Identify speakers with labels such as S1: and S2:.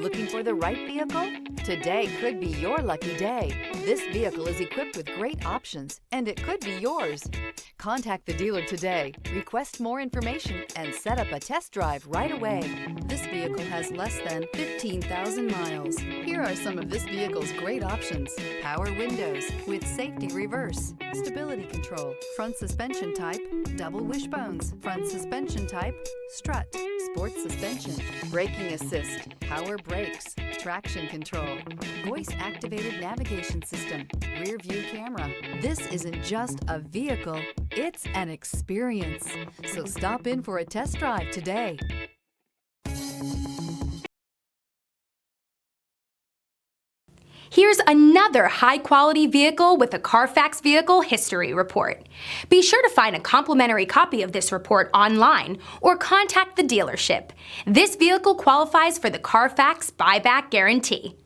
S1: Looking for the right vehicle? Today could be your lucky day. This vehicle is equipped with great options, and it could be yours. Contact the dealer today, request more information, and set up a test drive right away. This vehicle has less than 15,000 miles. Here are some of this vehicle's great options: power windows with safety reverse, stability control, front suspension type, double wishbones, front suspension type, strut, sports suspension, braking assist, power brakes, traction control, voice-activated navigation system, rear view camera. This isn't just a vehicle, it's an experience. So stop in for a test drive today.
S2: Here's another high-quality vehicle with a Carfax Vehicle History Report. Be sure to find a complimentary copy of this report online or contact the dealership. This vehicle qualifies for the Carfax Buyback Guarantee.